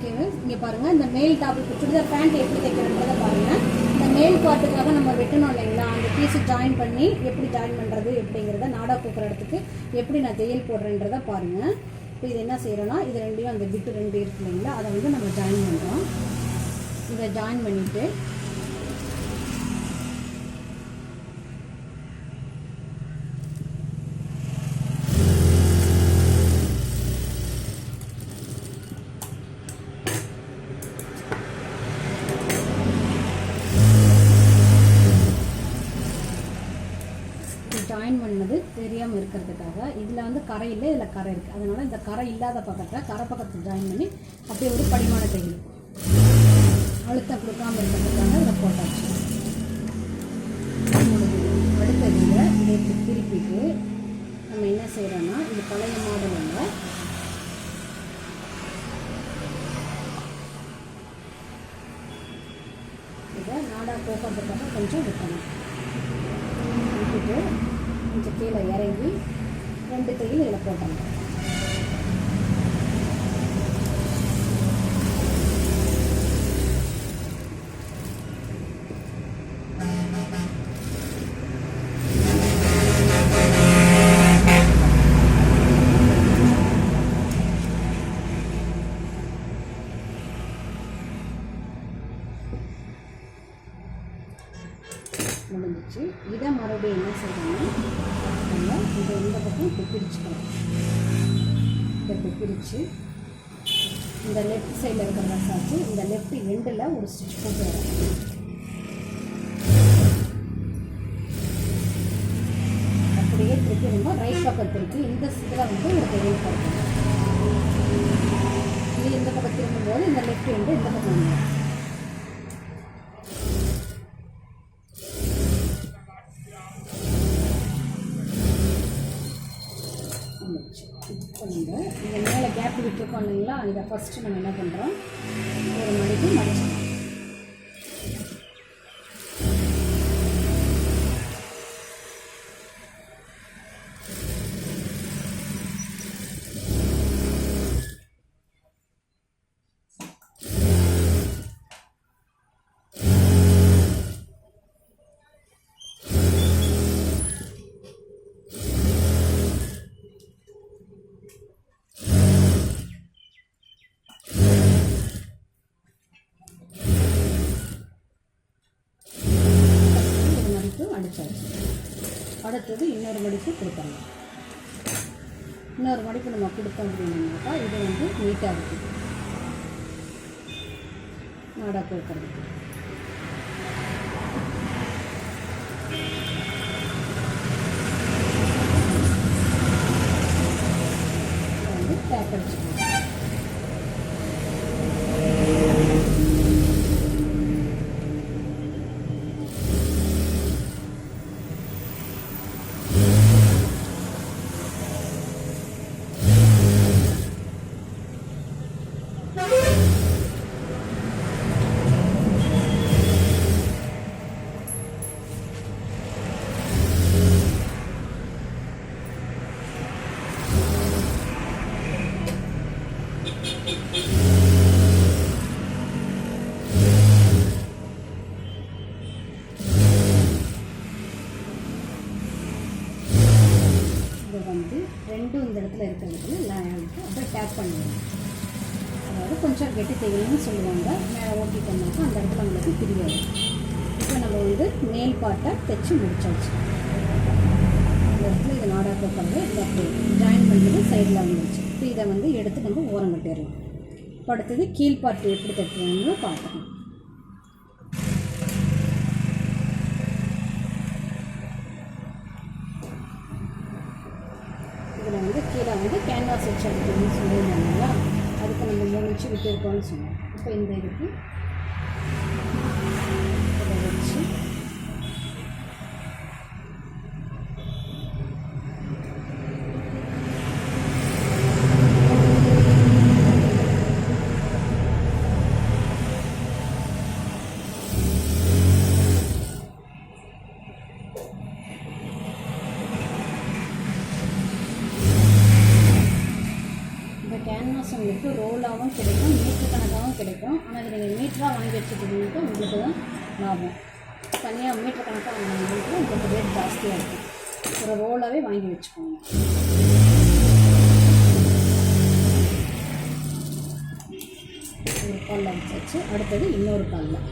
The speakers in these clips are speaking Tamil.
ஓகேங்க. இங்கே பாருங்கள், இந்த மேல் டாப்புக்கு சுடிதார் பேண்ட் எப்படி தைக்கிறன்றதை பாருங்கள். இந்த மேல் பார்ட்டுக்காக நம்ம வெட்டணும் இல்லைங்களா, அந்த பீஸு ஜாயின் பண்ணி எப்படி ஜாயின் பண்ணுறது எப்படிங்கிறத நாடா போக்குற இடத்துக்கு எப்படி நான் தையல் போடுறேன்றதை பாருங்கள். இப்போ இது என்ன செய்கிறோன்னா, இது ரெண்டையும் அந்த பிட்டு ரெண்டு இருக்கு இல்லைங்களா, அதை வந்து நம்ம ஜாயின் பண்ணுறோம். இதை ஜாயின் பண்ணிவிட்டு ஜாயின் பண்ணது தெரியாமல் இருக்கிறதுக்காக இதில் வந்து கரை இல்லை, இதில் கரை இருக்குது. அதனால் இந்த கரை இல்லாத பக்கத்தை கரை பக்கத்தில் ஜாயின் பண்ணி அப்படியே ஒரு படிமான தையல் அழுத்தம் கொடுக்காமல் இருக்கிறதுக்காக இதை போட்டாச்சு. அடுத்ததில் இதை திருப்பிட்டு நம்ம என்ன செய்கிறோன்னா, இது பழைய மாடலுங்க, இதை நாடா போக்குறதுக்காக கொஞ்சம் விட்டணும். விட்டுட்டு கொஞ்சம் கீழே இறங்கி 2 தையல் இதில் போட்டணும். முடிஞ்சிச்சு. இதை மறுபடியும் என்ன செய்யணும்னா, இதை இந்த பக்கம் இப்போ பிரிச்சுக்கலாம். இதை பிரித்து இந்த லெஃப்ட் சைடில் இருக்கிற ரசாச்சு இந்த லெஃப்ட் எண்டில் ஒரு ஸ்டிச் போட்டு வரும். அப்படியே திருப்பி நம்ம ரைட் பக்கம் திருப்பி இந்த இதில் வந்து ஒரு தையல் போடணும். இது இந்த பக்கம் திரும்பும்போது இந்த லெஃப்ட் எண்டு இந்த பக்கம் வந்துடும். இந்த மேலே கேப் விட்டுருக்கோம் இல்லைங்களா, இதை ஃபஸ்ட்டு நம்ம என்ன பண்ணுறோம், ஒரு மணிக்கு மடிச்சிடலாம். அடுத்தது இன்னொரு மடிப்பு கொடுக்கணும். இன்னொரு மடிப்பு நம்ம கொடுத்தோம் அப்படின்னாக்கா இது வந்து நீட்டாக இருக்குது நாடா போக்குறதுக்கு. வந்து டேப் அடிச்சுக்கணும். வந்து ரெண்டும் இந்த இடத்துல இருக்கிறதுக்கு அப்படியே டேப் பண்ணுவோம். அதாவது கொஞ்சம் கெட்டி தையல்னு சொல்லுவாங்க. மேலே ஓட்டிட்டோம்னாக்கா அந்த இடத்துல உங்களுக்கு தெரியாது. இப்போ நம்ம வந்து மேல் பார்ட்டை தைச்சி முடிச்சாச்சு. இந்த இடத்துல இது நாடா போக்குறது இந்த ஜாயின் பண்ணுறது சைடில் வந்துடுச்சு. இப்போ இதை வந்து எடுத்து நம்ம ஓரம் கட்டிடலாம். இப்போ அடுத்தது கீழ் பார்ட்டு எப்படி தைக்கணும்னு பார்த்துக்கலாம். இதில் வந்து கீழே வந்து கேன்வாஸ் வச்சு அடிக்கணும்னு சொல்லியிருந்தாங்க இல்லையா, அதுக்கு நம்ம 3 இன்ச்சு விட்டுருக்கோம்னு சொன்னோம். இப்போ இந்த இதுக்கு இதை வச்சு இந்த கேன்வாஸ் உங்களுக்கு ரோலாகவும் கிடைக்கும், மீட்டர் கணக்காகவும் கிடைக்கும். ஆனால் இது நீங்கள் மீட்டராக வாங்கி வச்சுக்கிட்டீங்கன்னா உங்களுக்கு தான் லாபம். தனியாக மீட்டர் கணக்காக வாங்கினீங்கன்னா உங்களுக்கு ரேட் ஜாஸ்தியாக இருக்கும். ஒரு ரோலாகவே வாங்கி வச்சுக்கோங்க. ஒரு காலில் வச்சாச்சு. அடுத்தது இன்னொரு காலில்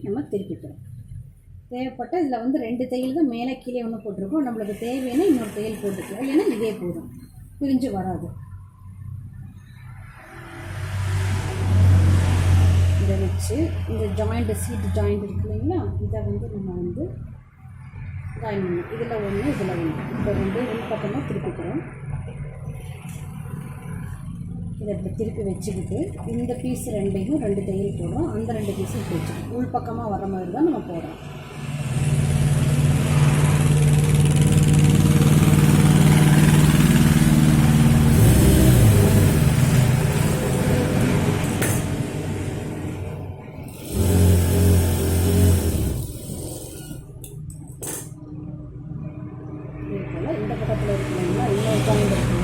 நம்ம திருப்பிக்கிறோம். தேவைப்பட்ட இதில் வந்து 2 தையல் தான் மேலே கீழே ஒன்று போட்டிருக்கோம். நம்மளுக்கு தேவையான இன்னொரு தையல் போட்டுக்கலாம். இல்லைன்னா இதே போதும், பிரிஞ்சு வராது. இதை வச்சு இந்த ஜாயிண்ட் சீட் ஜாயிண்ட் இருக்கு இல்லைங்களா, இதை வந்து நம்ம வந்து ஜாயின் பண்ணணும். இதில் ஒன்று இதில் ஒன்று, இப்போ 2 உள்பக்கமாக திருப்பிக்கிறோம். இதை இப்படி திருப்பி வச்சுக்கிட்டு இந்த பீஸ் 2யும் 2 தையல் போடுறோம். அந்த 2 பீஸும் இப்படி வச்சுக்கணும். உள் பக்கமாக வர மாதிரி தான் நம்ம போடுறோம். இதே போல் இந்த பக்கத்தில் இருக்குங்களா, இன்னொரு ஜாயிண்ட் இருக்குங்க.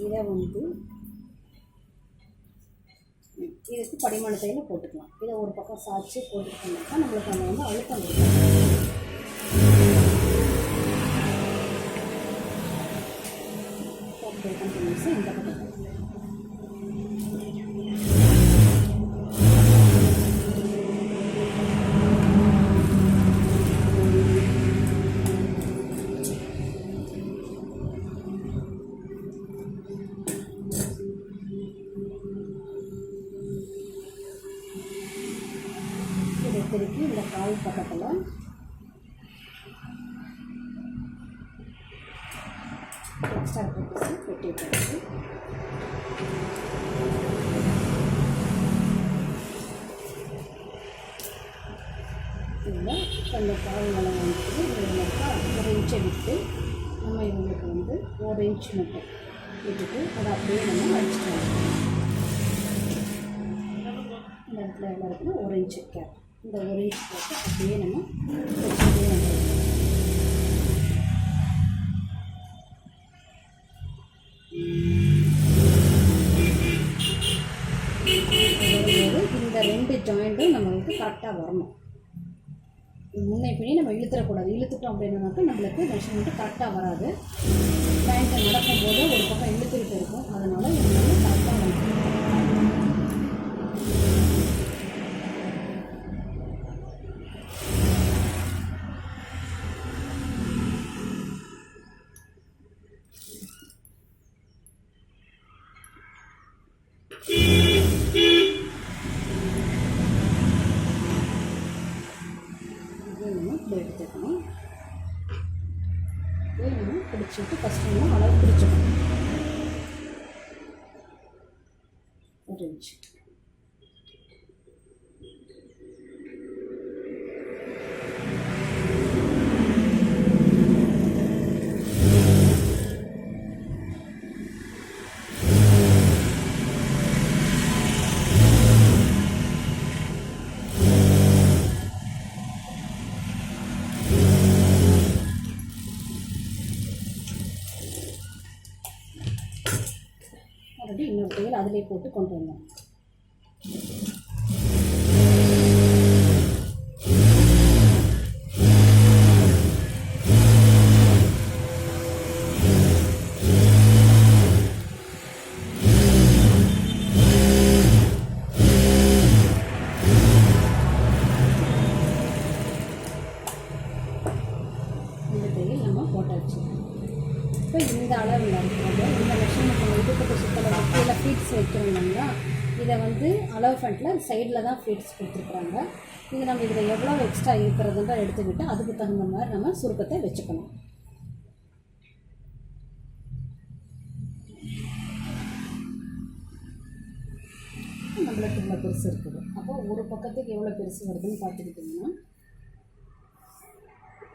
இதை வந்து இதுக்கு படிமான தையல போட்டுக்கலாம். இதை ஒரு பக்கம் சாய்ச்சி போட்டுக்கிட்டோம்னா நம்மளுக்கு அங்கே வந்து அழுத்தம் இருக்கும். கண்டினியூஸாக இந்த பக்கம் திருப்பி இந்த கால் பக்கத்தில் எக்ஸ்ட்ரா பீஸ் வெட்டி போட்டு இதில் அந்த கால் வளம் வந்துட்டு இவங்களுக்கா 1 இன்ச்சை விட்டு நம்ம இவங்களுக்கு வந்து 1 இன்ச் மட்டும் விட்டுட்டு அதை அப்படியே நம்ம அடிச்சுட்டு இந்த இடத்துல எல்லாம் இருக்குன்னா 1 இன்ச்சு கேப், இந்த 1 இன்ச் போட்டு அப்படியே நம்ம வச்சுட்டே வந்துடுவோம். இந்த 2 ஜாயிண்ட்டும் நம்மளுக்கு கரெக்டாக வரணும். முன்னே பின்னே நம்ம இழுத்துடக்கூடாது. இழுத்துட்டோம் அப்படின்னாக்கா நம்மளுக்கு மெஷர்மெண்ட்டு கரெக்டாக வராது. பேண்ட்டை நடக்கும்போது ஒரு பக்கம் இழுத்துக்கிட்டு இருக்கும். அதனால் நம்மளுக்கு கரெக்டாக வரணும். எடுத்துக்கணும். நம்ம பிடிச்சிட்டு ஃபஸ்ட்டு நம்ம அளவு பிடிச்சிக்கணும். 1 இன்ச் இன்னொரு தையல் அதிலே போட்டு கொண்டு வந்தோம். இதில் வந்து அலோஃபண்ட்டில் சைடில் தான் ஃப்ளீட்ஸ் கொடுத்துருக்குறாங்க. இது நம்ம இதில் எவ்வளோ எக்ஸ்ட்ரா இருக்கிறதுன்ற எடுத்துக்கிட்டு அதுக்கு தகுந்த மாதிரி நம்ம சுருக்கத்தை வச்சுக்கணும். நம்மளுக்கு இவ்வளோ பெருசு இருக்குது. அப்போ ஒரு பக்கத்துக்கு எவ்வளோ பெருசு வருதுன்னு பார்த்துக்கிட்டிங்கன்னா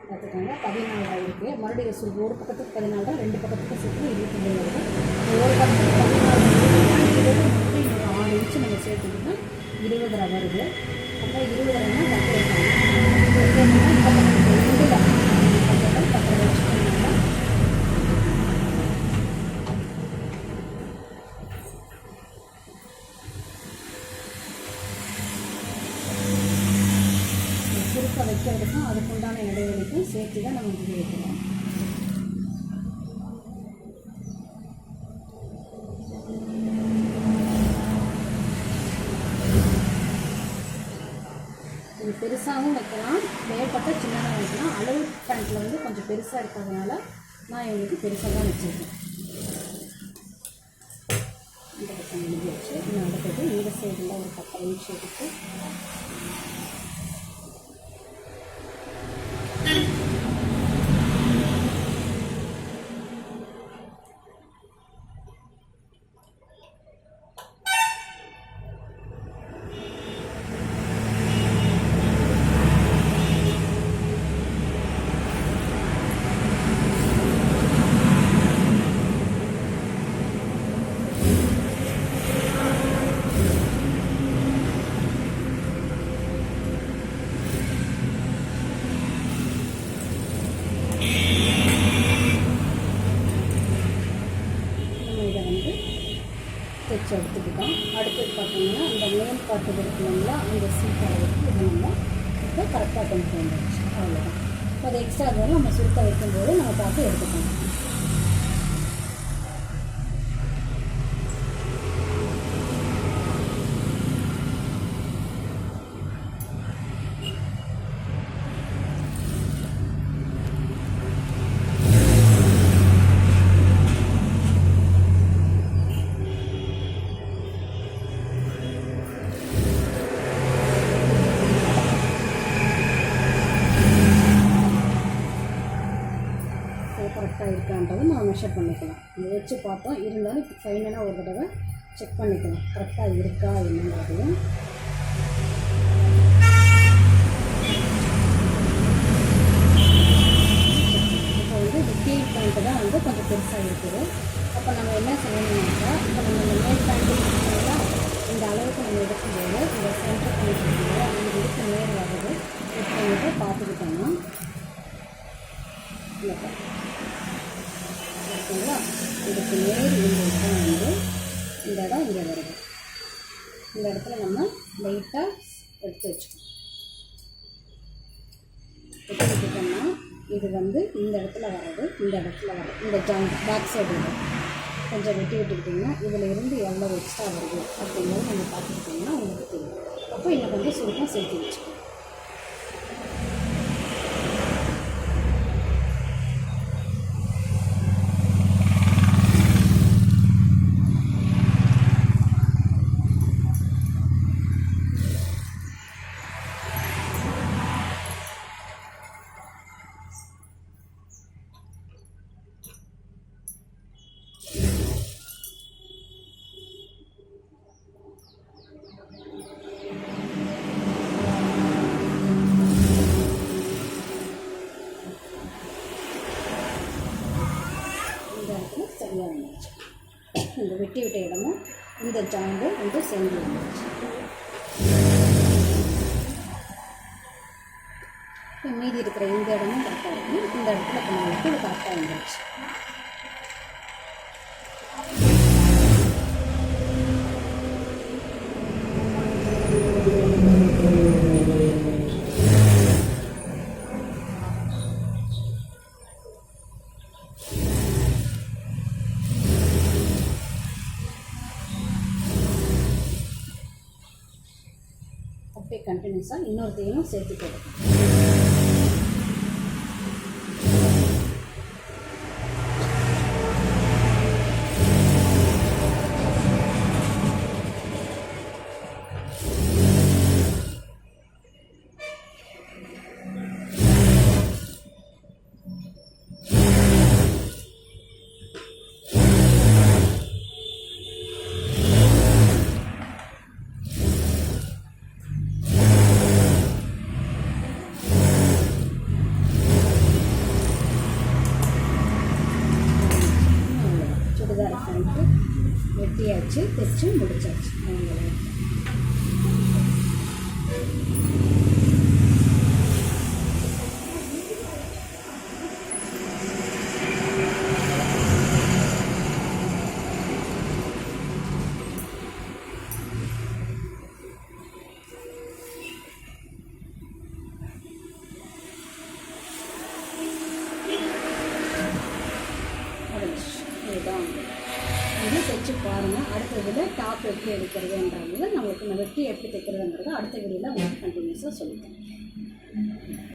பார்த்துக்கோங்க 14 இருக்குது. மறுபடியும் சுருக்கு ஒரு பக்கத்துக்கு 14, 2 பக்கத்துக்கு சுருக்கு 22 வருது. ஒரு பக்கத்துக்கு 14 20 மட்டும் இன்னொரு 6 இன்ச்சு நம்ம சேர்த்துக்கிட்டோம்னா 20 வருது. அப்போ 20 சுருக்க வைக்கிறதுக்கும் அதுக்குண்டான இடைவெளிக்கும் சேர்த்து தான் நம்ம இது வைக்கிறோம். இது பெருசாகவும் வைக்கலாம், தேவைப்பட்ட சின்னதாக வைக்கலாம். அளவு பேண்ட்டில் வந்து கொஞ்சம் பெருசாக இருக்கிறதுனால நான் இவங்களுக்கு பெருசாக தான் வச்சுருக்கேன். இந்த பக்கம் எழுதி வச்சு இன்னும் அடுத்தது இந்த சைடில் ஒரு 10 இன்ச் எடுத்து தைச்சு எடுத்துக்கிட்டோம். அடுத்தது பார்த்தீங்கன்னா இந்த மேல் பாட்டு இருக்குங்களா அந்த சீட் அளவுக்கு இது நம்ம இப்போ கரெக்டாக கொண்டு வந்துடுச்சு. அவ்வளோதான். இப்போ அது எக்ஸ்ட்ரா இருந்தாலும் நம்ம சுருக்க வைக்கும்போது நம்ம பார்த்து எடுத்துக்கணும். கரெக்டாக இருக்கான்றதை நம்ம மெஷர் பண்ணிக்கலாம். இதை வச்சு பார்த்தோம், இருந்தாலும் இப்போ ஃபைனலாக ஒரு தடவை செக் பண்ணிக்கலாம் கரெக்டாக இருக்கா என்னங்கிறதையும். இப்போ வந்து இந்த கீழ் பேண்ட்டு தான் வந்து கொஞ்சம் பெருசாக இருக்குது. அப்போ நம்ம என்ன செய்யணும்னாக்கா, இப்போ நம்ம இந்த மேல் பேண்ட்டு இருக்கிறதா இந்த அளவுக்கு நம்ம எடுக்கும்போது இந்த சென்டர் பேண்ட் இருக்குங்களா இந்த இதுக்கு நேர் வர்றது இப்போ பார்த்துக்கிட்டோம்னா இருக்குங்களா, இதுக்கு நேர் இந்த இடம் வந்து இந்த இடம் இங்கே வருது. இந்த இடத்துல நம்ம லைட்டாக எடுத்து வச்சுக்கணும். எடுத்து வச்சுட்டோம்னா இது வந்து இந்த இடத்துல வர்றது, இந்த இடத்துல வர்றது, இந்த ஜாயிண்ட் பேக் சைடு கொஞ்சம் வெட்டி விட்டுக்கிட்டிங்கன்னா இதில் இருந்து எவ்வளோ எக்ஸ்ட்ரா வருது அப்படிங்கிறது நம்ம பார்த்துக்கிட்டிங்கன்னா உங்களுக்கு தெரியும். அப்போ இன்னும் கொஞ்சம் சுருக்கம் சேர்த்து வச்சுக்கணும். சரியாக வந்துச்சு. இந்த வெட்டி விட்ட இடமும் இந்த ஜாயிண்ட்டும் வந்து சேர்ந்து வந்துச்சு. மீதி இருக்கிற இந்த இடமும் கரெக்டாக இருக்கும். இந்த இடத்துல பண்ணாலும் இது கரெக்டாக வந்துச்சு. அப்படியே கண்டினியூஸாக இன்னொருத்தையும் சேர்த்து கொடுக்கும். இது தைச்சு பாருங்கள். அடுத்த இதில் டாப் எப்படி எடுக்கிறதுன்றது நம்மளுக்கு வெட்டி எப்படி தைக்கிறதுங்கிறது அடுத்த வீடியோவில் உங்களுக்கு கண்டினியூஸாக சொல்லித்தரேன்.